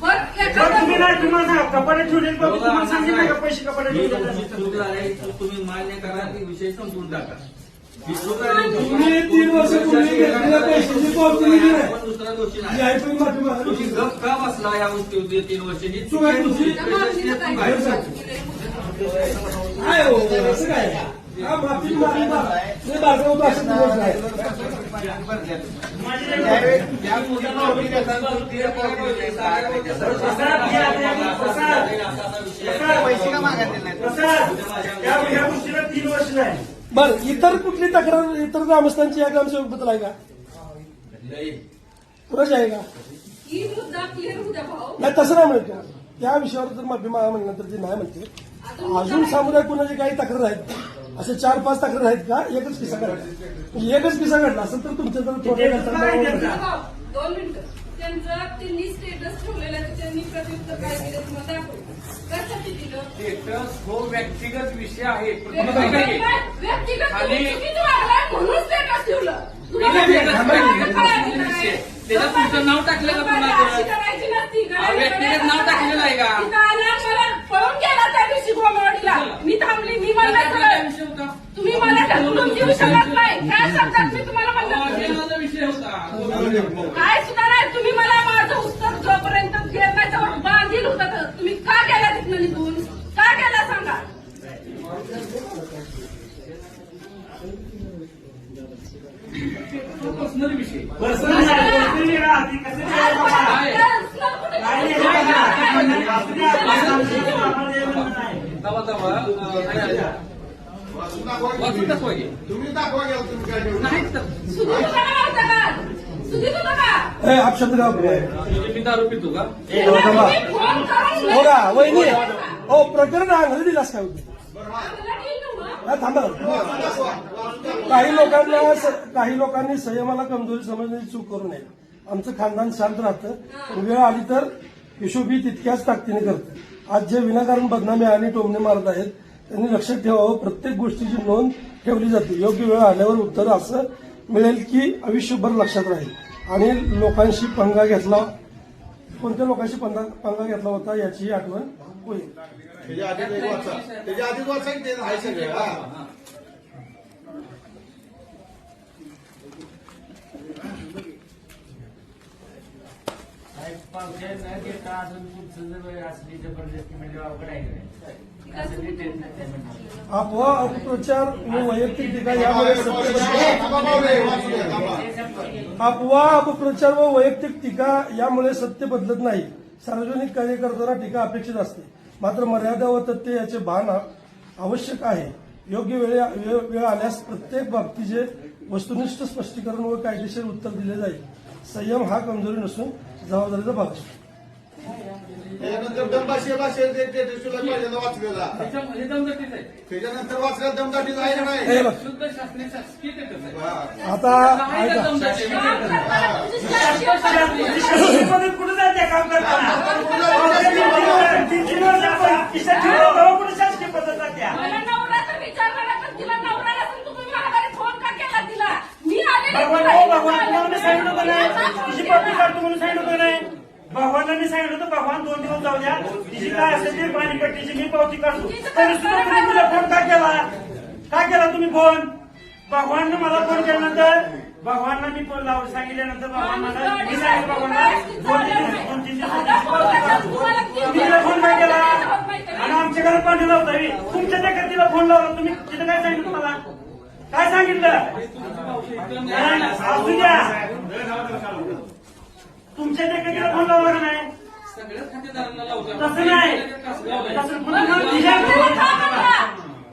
बरं जर तुम्ही एखादा नाही तुम्हाला सांगा कपाटात ठेवलेली पावती तुम्हाला सांगितलं का पैसे कपाटात ही ठेवले तुमची चूक झाली तर तुम्ही मान्य करा की विषय संपवून टाका. ही चूक आहे. तुम्ही 3 वर्षापूर्वी घेतलेल्या पैशाची पावती दिली नाही. आपण दुसरा दोषी ही नाही. आहे तुम्ही माफी मागा. तुम्ही गप का बसला या गोष्टी 3 वर्ष ही चूक आहे तुमची. बाहेर सांग. काय हो असं काय हा माफी माफी मी बाजार होतो असं दिवस नाही. या गोष्टीला 3 वर्ष नाही. बरं इतर कुठली तक्रार इतर ग्रामस्थांची या ग्रामसेवकबद्दल आहे का? कुणाची आहे का? ही मुद्दा क्लिअर होऊ द्या भाऊ. नाही तसं नाही म्हणत त्या विषयावर जर माफी मागा म्हणल्यानंतर ते नाही म्हणते. अजून समुदाय कुणाची काही तक्रार आहेत असे 4-5 तक्रार आहेत का? एकच किस्सा घडला म्हणजे एकच किस्सा घडला असेल तर तुमच्या जर थोड्या भाऊ, 2 मिनिटं. त्यांचं त्यांनी स्टेटस ठेवलेलं आहे त्यांनी प्रत्युत्तर काय दिलं तुम्हाला दाखवलं. कशासाठी दिलं? स्टेटस हो व्यक्तिगत विषय आहे. व्यक्तिगत आणि- तुम्ही चुकीचं वागलाय म्हणून स्टेटस ठेवलं. त्याच्यात तुमचं नाव टाकलं का पुन्हा अशी करायची नसती. व्यक्तिगत नाव टाकलेलं आहे का? तिथं आला मला पळून गेला त्या दिवशी गोमावडीला. मी थांबली मी म्हणलं काय विषय होता? तुम्ही मला ढकलून देऊ शकत नाही. काय शब्दात मी तुम्हाला हा म्हणलं माझा विषय होता. काय सुद्धा नाही. तुम्ही मला माझं उत्तर जोपर्यंत गिरण्याच्यावर बांधील होतं तर तुम्ही का गेला तिथनं निघून? का गेला सांगा? पर्सनल विषय पर्सनल नाही, पर्सनल नाही, आधी कसं काय बाबा? काय? काय नाही, काय नाही. असू द्या, आपलं आमचं आम्हाला हे म्हणणं नाही. दवा वाचून दाखवा की वाचून दाखवा की. तुम्ही दाखवा घ्या तुम्ही काय ठेवलं. नाही तर सुधीत होता का नव्हता का? सुधीत होता का? अपशब्द गाव मी दारू पितो का? तुम्ही फोन करून हो का वहिनी हो प्रकरण अंगली दिलास काय होती आम्हाला देईल ना मग. हा, थांबा काही लोकांनी संयमाला कमजोरी समजण्याची चूक करू नये. आमचं खानदान शांत राहतं पण वेळ आली तर हिशोबी तितक्याच ताकदीने करतं. आज जे विनाकारण बदनामी आणि टोमणे मारत आहेत त्यांनी लक्षात ठेवावं. प्रत्येक गोष्टीची नोंद ठेवली जाते. योग्य वेळ आल्यावर उत्तर असं मिळेल की आयुष्यभर लक्षात राहील. आणि लोकांशी पंगा घेतला कोणत्या लोकांशी पंगा घेतला होता याची आठवण होईल. त्याच्या आधीच एक वाचा त्याच्या आधीच वाचा की ते आहे सगळे हा. अफवा अपप्रचार व वैयक्तिक टीका यामुळे थांबा भाऊ, वाचू द्या, थांबा. अफवा अपप्रचार व वैयक्तिक टीका यामुळे सत्य बदलत नाही. सार्वजनिक कार्य करताना टीका अपेक्षित असते मात्र मर्यादा व तथ्य याचे भान आवश्यक आहे. योग्य वेळ आल्यास प्रत्येक बाबतीचे वस्तुनिष्ठ स्पष्टीकरण व कायदेशीर उत्तर दिले जाईल. संयम हा कमजोरी नसून जबाबदारीचा भाग असतो. त्याच्यानंतर दमबाशी भाषेचे स्टेटस तुला पहिल्यांदा वाचलेला हे दमदाटीच आहे त्याच्यानंतर वाचलेला दमदाटीच आहे का नाही हे बघ, शुद्ध शास्त्रीय शासकीय status आहे. हा. आता आहे का ऐका. दमदाटी? काम करताना तुमची शासकीय पद्धत आहे. शासकीय पद्धत कुठे जाते काम करताना? तीन वर्ष आता खिशात ठेवलं, तेव्हा कुठे शासकीय पद्धत जात्या? मला नवरा तर विचारला तर तिला नवरा नसेल तुम्ही महागारी फोन का केला तिला? मी आलेली भगवान तुला हो इथं भगवान तुम्हाला मी सांगितलं होतं नाही याचा तिची फोन पत्नी केला. काढतो म्हणून सांगितलं होतं नाही भगवानला मी सांगितलं होतं भगवान 2 दिवस जाऊ द्या तिची काय असेल ते पाणीपट्टीची मी पावती काढतो तरी सुद्धा तुम्ही तिला फोन का केला काय केला तुम्ही फोन भगवाननं मला फोन केल्यानंतर भगवानला मी फोन लावून सांगितल्यानंतर भगवान मला मी सांगितलं भगवानला 2-3 दिवस तुम्ही तिला फोन काय केला आणि आमच्या घरात पाणी लावता तुमच्या त्या तिला फोन लावला तुम्ही तिथं काय सांगितलं मला काय सांगितलं नाही, असू द्या तुमच्या देखील फोन लावला का नाही सगळ्याच खातेदारांना लावतात. तसं नाही लावलंय. तसं पुन्हा दिल्या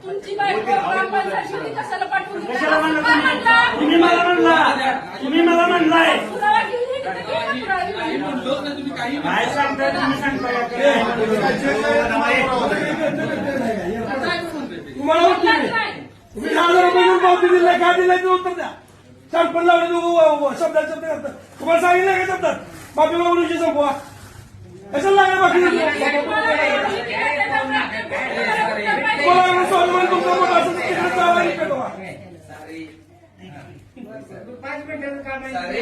तुमची बायको ग्रामपंचायतीमध्ये कशाला पाठवून दिली? कशाला असं का म्हणलं म्हणला? तुम्ही मला म्हणला तुम्ही मला म्हणलाय पुरावा घेऊन ये तिथे काही गेला काही म्हणलोच नाही तुम्ही काही काय सांगताय तुम्ही सांगताय काय म्हणतोय ते? तुम्हाला उत्तर पुरावा दे. नाही. तुम्ही 1000 रुपये घेऊन पावती दिली काय दिलं ते उत्तर द्या. शानपण लावले शब्दात शब्द करतात तुम्हाला सांगितलं का शब्दात माफी मागून विषय संपवा कशाला लागला बाकी तुम्हाला स्वाभिमान तुमचा मोठा असेल तर तिकडे जावा आणि इकडे जावा.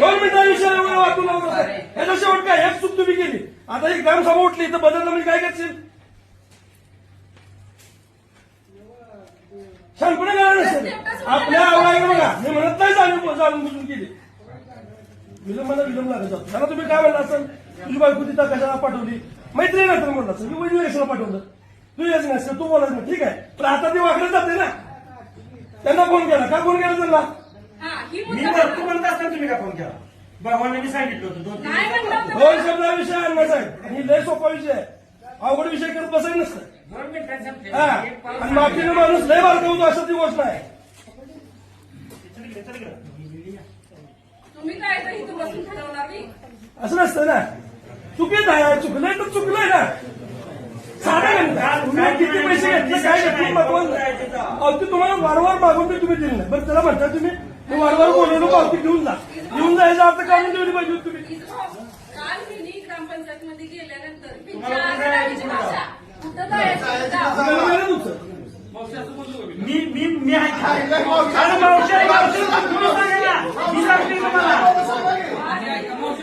2 मिनिटांविषयी एवढं वाटून लावलं याचा शेवट काय एक चूक तुम्ही केली आता ही ग्रामसभा उठली तर बदललं म्हणजे काय करशील शांतपणे करायला नसेल आपल्या आवडीला बघा मी म्हणत नाही जाणून बुजून केली विलंब लागत जातो त्याला तुम्ही काय म्हणला असेल तुझी बायको तिथं कशाला पाठवली मैत्री नसेल म्हणलं असेल मी वैद्य कशाला पाठवलं तू याच नसेल तू बोलायचं नाही ठीक आहे पण आता ती वाकडत जाते ना त्यांना फोन केला का फोन केला त्यांना हा, ही मी मुद्दा वरती म्हणत असताना तुम्ही का फोन केला भगवानने मी सांगितलं होतं 2-3 नाही म्हणलं दिवस होतं. 2 शब्दा विषय आणला साहेब आणि लय सोपा विषय आहे अवघड विषय करत बसायचं नसतं हा आणि माफीनं माणूस लय बारका होतो अशा ती गोष्ट आहे तुम्ही काय तर इथं बसून ठरवणार नाही. असं नसतं ना चुकीत आहे चुकलंय तर चुकलंय ना साधं गणित. तुम्ही किती पैसे घेतले काय घेतले महत्वाचं नाही. पावती तुम्हाला वारंवार मागून तरी तुम्ही दिली नाही बरं त्याला म्हणता तुम्ही मी वारंवार बोलवलं पावती घेऊन जा घेऊन जा याचा अर्थ काढून ठेवली पाहिजे होती तुम्ही काल मी ग्रामपंचायतमध्ये गेल्यानंतर तुमच्या आजोबाची भाषा कुठं जायचं जावं. सगळं वेगळं तुमचं मावशी असं बोललो का मी? मी ऐकलं आणि मावशी तुम्ही सांगा ना मी सांगते तुम्हाला आणि ऐका, मावशी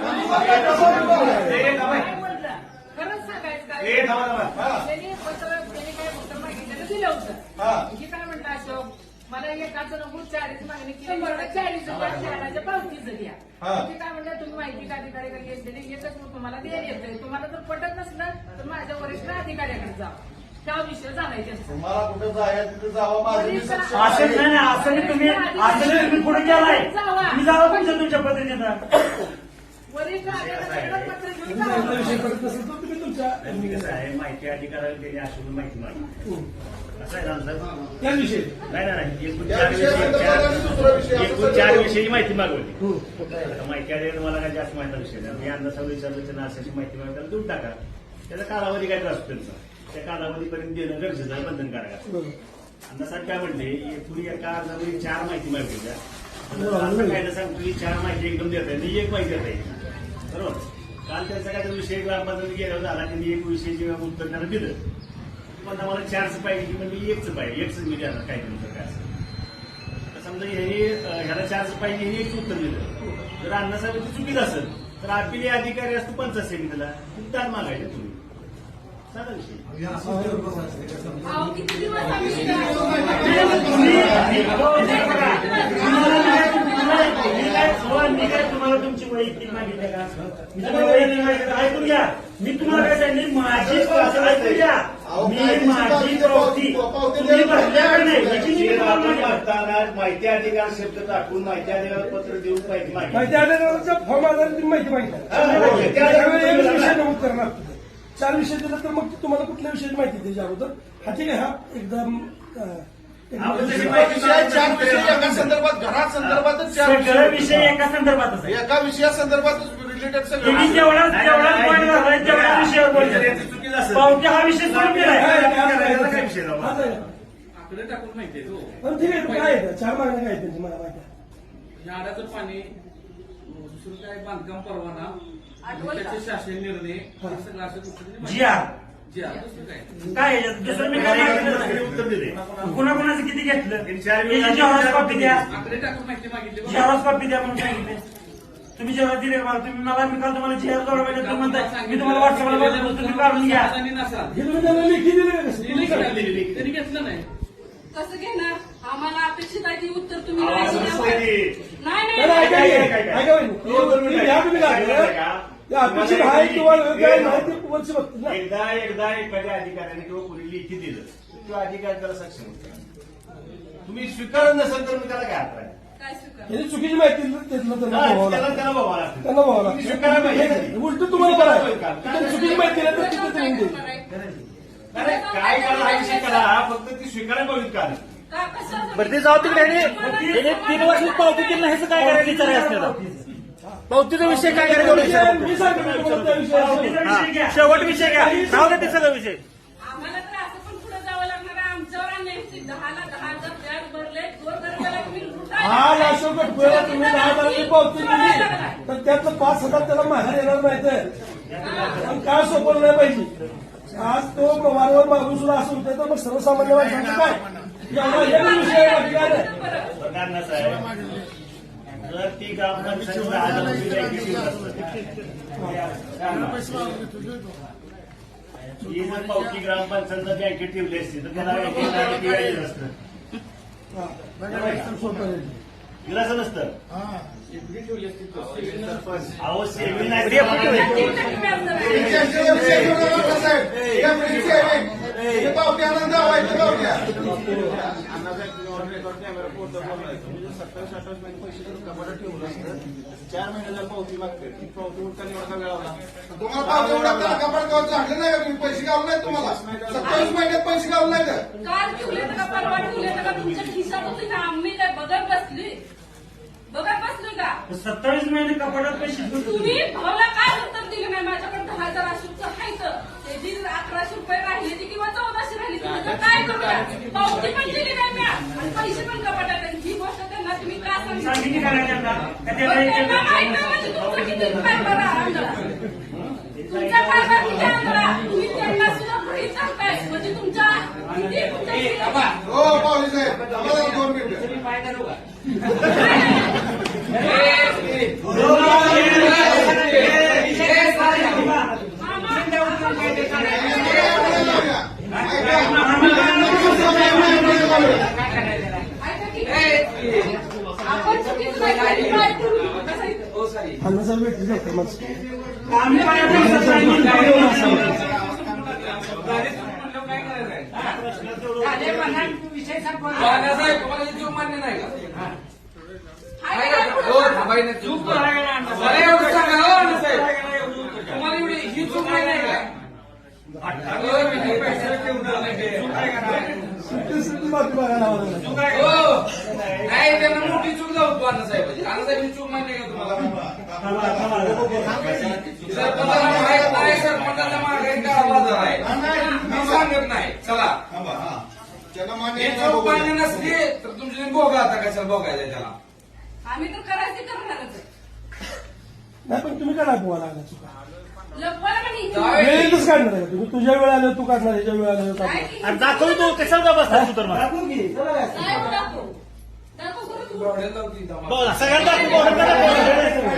खरंच सांगायचं का? ए, थांबा, थांबा. त्यांनी काय पत्र मागितलं दिलं होतं की काय म्हणलं अशोक मला एकाचं नको 40 मागणी केली मला 40 रुपये पावतीचं द्या ते काय म्हणलं तुम्ही माहिती अधिकाऱ्याकडे घेतलेली एकच मग तुम्हाला द्यायला येतंय तुम्हाला जर पटत नसलं तर माझ्या वरिष्ठ अधिकाऱ्याकडे जा त्या विषय जाणायचे असतात तुम्हाला कुठं जायचं तिथं जावं माझं मी सक्षम असं नाही ना असं तुम्ही पुढे केलाय मी जावं तुमच्या पद्धतीनं वरिष्ठ अधिकाऱ्याकडे पत्र घेऊन तुम्ही यातला जावं. विषय करत नसेल तर तुम्ही तुमच्या मी कसं आहे माहिती अधिकाराला त्यांनी अशी माहिती मागली असं आहे ना त्याच विषयी नाही नाही एकूण या 4 विषयासंदर्भात आणि दुसरा विषय असं एकूण 4 विषयी माहिती मागवली आता माहिती अधिकारी मला काय जास्त माहिती विषय नाही मी अंदाजा विचारलं त्यांना अशी माहिती मागवली देऊन टाका त्याचा कालावधी काय असतो त्यांचा त्या कालावधीपर्यंत देणं गरजेचं आहे बंधनकारक असतं अंदाज काय म्हणले एकूण एका अर्जामध्ये 4 माहिती मागितल्या असं काय सांगतो 4 माहिती एकदम देत आहे आणि 1 माहिती देत आहे बरोबर काल त्यांचा काय विषय ग्रामपंचायत गेल्यावर झाला त्यांनी 1 विषयाची उत्तर त्यांना दिलं पण आम्हाला 4च पाहिजे की म्हणजे 1च पाहिजे 1च मी देणार काय तुमचं काय असं समजा ह्याला 4च पाहिजे हे 1 उत्तर दिलं जर अण्णासाहेब चुकीत असेल तर अपिली अधिकारी असतो पंचायत समितीला दाद मागायचे तुम्ही साधा विषय अहो, किती दिवस आम्ही मी काय तुम्हाला तुमची वैयक्तिक मागितली का मी तुम्हाला वैयक्तिक मागितलं ऐकून घ्या मी तुम्हाला काय सांगितलं माझी पावती ऐकून घ्या मी माझी पावती तुम्ही भरल्याकडे नाही याची मी तुम्हाला माहिती आहे. माहिती अधिकार शब्द टाकून माहिती अधिकार पत्र देऊन माहिती मागितली माहिती अधिकाराच्या फॉर्म आधारे तुम्ही माहिती मागितली माहिती त्यावेळी एक अधिकार विषय नमूद करणार 4 विषय दिले तर मग तुम्हाला कुठल्या विषयाची माहिती द्यायची अगोदर हा ठीक आहे हा एकदम आपण जशी विषय 4 विषय एका संदर्भात घरात संदर्भातच 4 सगळे विषय एका संदर्भातच आहे एका विषया संदर्भातच युटिलिटर तुम्ही जेवढा पॉईंट झालाय तेवढ्या विषयावर बोलतो. पावती हा विषय सोडून दिलाय. काय विषय राव? आकडे टाकून माहितीये तो पण ठीक आहे, काय आहे 4 मागण्या काय आहेत त्यांची मला माहिती आहे. झाडाचं पाणी दुसरं काय बांधकाम परवाना आठवलं का? त्याचे शासन निर्णय हे सगळं असं दुसरं जी आर दुसरं काय काय आहे? दुसरं मी काय मागितलं नाही. उत्तर दिले कुणाकुणाचं किती घेतलं? तीन चार वेळा याची जेवढाच कॉपी द्या. आकडे टाकून माहिती मागितली बघा. जेवढाच कॉपी द्या म्हणून सांगितले. तुम्ही जेव्हा दिले मला तुम्ही मला मी काल तुम्हाला जेव्हा जोडा पाहिजे तुम्ही म्हणताय मी तुम्हाला व्हॉट्सअपला बोलतो तुम्ही काढून घ्या. समाधानी नसाल. हे तुम्ही त्यांना लेखी दिले का कसं? दिली का? त्यांनी घेतलं नाही. कसं घेणार? आम्हाला अपेक्षित आहे ती उत्तर तुम्ही आवाज नाही नसतंय दिल्यामुळे. ते. नाही नाही, नाही, ऐका नाही की, ऐका वहिनी. तुम्ही घ्या तुम्ही लागलं. ते अपेक्षित आहे किंवा काय नाही ते वरची बघतील ना. एकदा एखाद्या अधिकाऱ्याने किंवा कोणी लेखी दिलं तो अधिकारी त्याला सक्षम होतो. तुम्ही स्वीकारत नसेल तर मी त्याला काय अर्थ आहे? काय स्वीकार? याची चुकीची माहिती देतलं त्यांना बघावं लागतं. त्याला बघावं लागतं. त्यांना बघावं तुम्ही स्वीकारायला लागतं. पाहिजे. उलट तुम्हाला बरं आहे. त्यांनी चुकीची माहिती दिली तर तिथे तुम्ही देईल. अरे काय करा हा विषय करा फक्त ती स्वीकारायला पाहिजे का नाही? का कशासाठी? बरं ते जाऊ तिकडे. त्याने 3 वर्ष पावती केली नाही काय करायचं विचारायचं. पावतीचा विषय काय करायचा? मी सांगतो तुम्हाला त्या विषयावर. शेवट विषय घ्या. राहू दे ते सगळं विषय. आम्हाला तर असं पण पुढे जावं लागणार आहे. आमच्यावर अन्याय 10ला 10,000 व्याज भरले. गोरगरिबाला तुम्ही लुटायला हा लागलाय. लाख रुपये ठेवायला तुम्ही 10,000ची पावती दिली तर त्यातलं 5,000 त्याला माघार येणार माहिती पण काय सोपवलं नाही पाहिजे. आज तो वारंवार मागून सुद्धा असं होतं तर मग सर्वसामान्य माणसांचं काय एवढा एक विषय आहे, बाकी काय नाही. प्रकार नसा आहे जर ती ग्रामपंचायत 10,000 रुपये द्यायची ही जर पावती ग्रामपंचायतला बँकेत ठेवली असती तर त्याला दिलं असतं. हा. सोपं आहे. दिलं असं नसतं. ठेवली असती तो. अहो सेव्हिंग नाही. किती व्याज दर आहे? हे पावती आनंद व्हायचं पावत्या 4 महिन्याला पावती मागते ती पावती उठताना एवढा वेळ लावला. तुम्हाला पावती उडवताना कपाट गावात लागले नाही का? तुम्ही पैसे गावले नाही तुम्हाला 27 महिन्यात पैसे गावले नाही का? काल ठेवले तर का परवा ठेवले तर का तुमच्या खिशात होती ना? आम्ही काय बघत बसली का? 27 महिने कपाटात पैसे ठेवून तुम्ही भावला काय उत्तर दिलं नाही? माझ्याकडे 10,000 अशोकचं खायचं ते जी 1100 रुपये राहिले ती किंवा 1400 राहिली ती त्याचं काय करूया? पावती पण दिली नाही मी आणि पैसे पण कपाटात आहेत. ही गोष्ट त्यांना तुम्ही का सांगितली? सांगितली का नाही त्यांना? का पण त्याला एक- त्यांना माहित नाही म्हणजे तुमचं किती कारभार आहे आंधळा. तुमचा कारभार किती आंधळा. तुम्ही त्यांना सुद्धा घरी सांगताय म्हणजे तुमच्या किती तुमच्या हो पावली साहेब आम्हाला 2 मिनिटं आपण चुकीचं नाही केलं. काय करू? कसं आहे? अन्नाचा भेटली जाते मग आम्ही पायापर्यंत सांगितलं. विषय संपला. बाळासाहेब, तुम्हाला ही चूक मान्य नाही का? हाय का पुढं? हो, थांबाय नाही. चूक मला एवढं सांगा हो, अण्णासाहेब. तुम्हाला एवढी ही चूक मान्य आहे का? अगं, मी हे पैसे ठेवून आलोय ते. चूक आहे का नाही? बाकी बघायला हवं नाही. चूक आहे का? हो. नाही, त्यांना मोठी चूक जाऊ अण्णासाहेब. अण्णासाहेब ही चूक मान्य आहे का तुम्हाला? सरपंचाला माहित नाही, सरपंचाला मागे काळा बाजार आहे. मी सांगत नाही. चला. त्यांना मान्य हे नाही चूक बघू द्या. मान्य नसली तर तुमची भोगा आता कशाला भोगायचं त्याला? आम्ही तर करायचं करणारच आहे. नाही पण तुम्ही काय पोहा लागला चुका लपवायला पण इथे जावे. वेळेतच काढणार आहे का तुम्ही? तुझ्या वेळ आलं तू काढणार, ह्याच्या वेळ आलं काय काढणार. की- आणि दाखवतो कशाला बसला तू तर मला. दाखवून घे. चला काय? काय हो दाखव? दाखव खरं तू. डोळ्याला लावती इथं मला. बघ, सगळ्यांना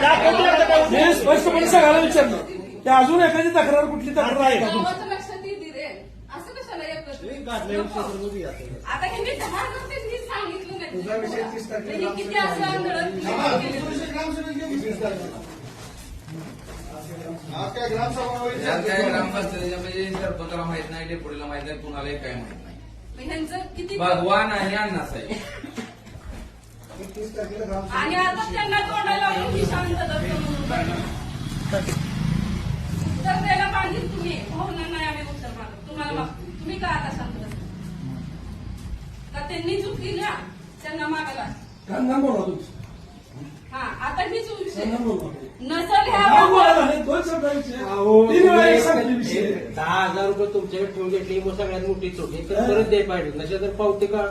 दाखवतो आता काय. हे स्पष्टपणे सांगायला विचारलं ते अजून एखादी तक्रार कुठली तक्रार आहे का तुमची? गावाचं लक्षात येते रे. असं कशाला आता ह्यांनी 10,000 ते नीट सांगितलं नाही. हे किती असं आंदोलन आज काय ग्रामसभा व्हायची? यात काय ग्रामपंचायतीच्या म्हणजे सरपंचाला माहित नाही, डेपुटीला माहित नाही, कुणालाही काय माहित नाही. मग ह्यांचं किती भगवान आणि अण्णासाहेब. आणि आता त्यांना तोंडाला लावून ही शांतता उत्तर द्यायला पाहिजे तुम्ही. भावना नाही आम्ही उत्तर मागत तुम्हाला मागतो. तुम्ही का आता शांत बसता? का त्यांनी चूक केली त्यांना मागायला खानदान बोला तुमचं. हा आता हीच विषय बोला. नसल ह्या नाव बोला बाबत- झाले, दोन शब्दांचे. तीन वेळा एक सांगते विषय. 10,000 रुपये तुमच्याकडे ठेवून घेतली मग सगळ्यात मोठी चोटी तर परत द्याय पाहिजे नसेल तर पावती का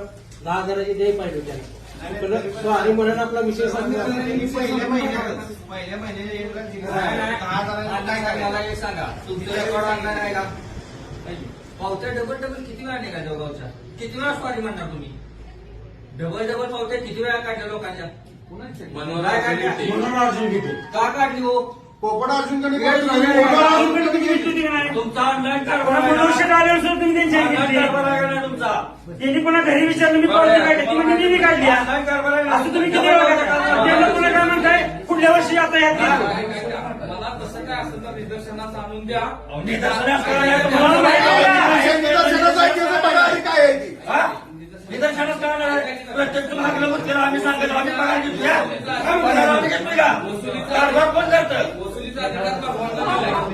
10,000ची द्याय पाहिजे त्याला सॉरी म्हणून आपला विषय सांगितला पहिल्या महिन्यात काय सांगा तुमचं रेकॉर्ड आणणार आहे का पावत्या डबल किती वेळा निघाल्या जळगावच्या किती वेळा सॉरी म्हणणार तुम्ही डबल पावत्या किती वेळा काढल्या लोकांच्या काय काढल्या का काढली हो पोपट अर्जुनकडे तुमचा ऑनलाईन प्रमोशन आल्यावर सुद्धा तुम्ही त्यांची घेतली. तुमचा त्यांनी पुन्हा घरी विचारलं मी पावती काढली ती म्हणजे मी काढली असं तुम्ही किती वेळा करता? त्यांना पुन्हा काय म्हणताय पुढल्या वर्षी आता यात मला तसं काय असेल तर निदर्शनास आणून द्या मला माहिती आहे. निदर्शनाचं ऐकायचं बघा आधी काय आहे ती. निदर्शनास करणार आहे प्रत्येक भागलं मग त्याला आम्ही सांगायचो आम्ही पगार घेतोय आम्ही घेतोय का कारभार कोण करतं वसुलीचा अधिकार परवानगी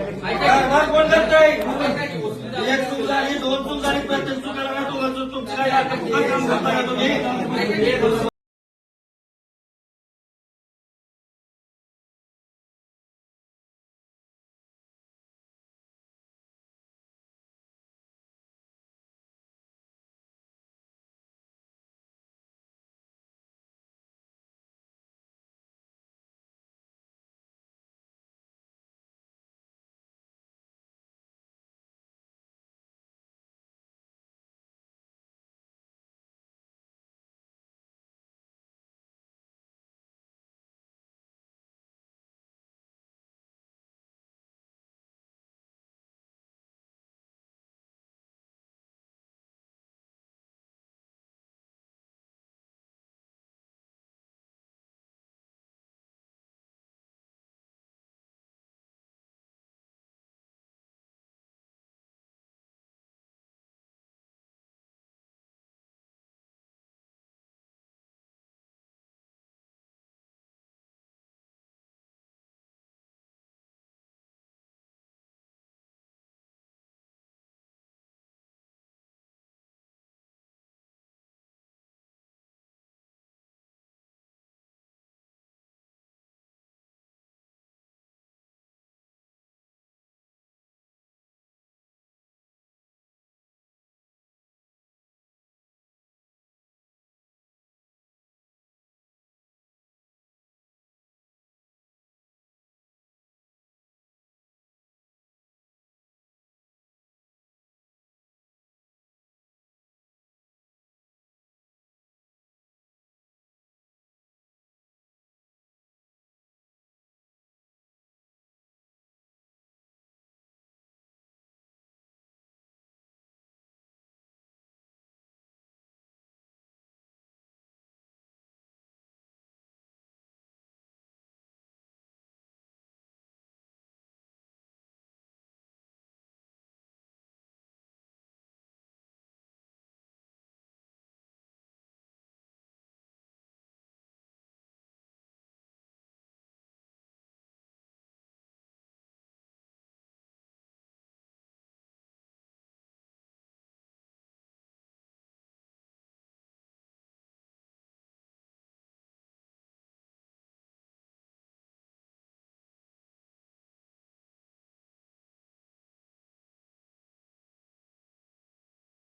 दिलाय. कारभार कोण करतोय वसुलीचा एक चूक झाली दोन चूक झाली प्रत्येक चुकाला तुमची काय काम करता का तुम्ही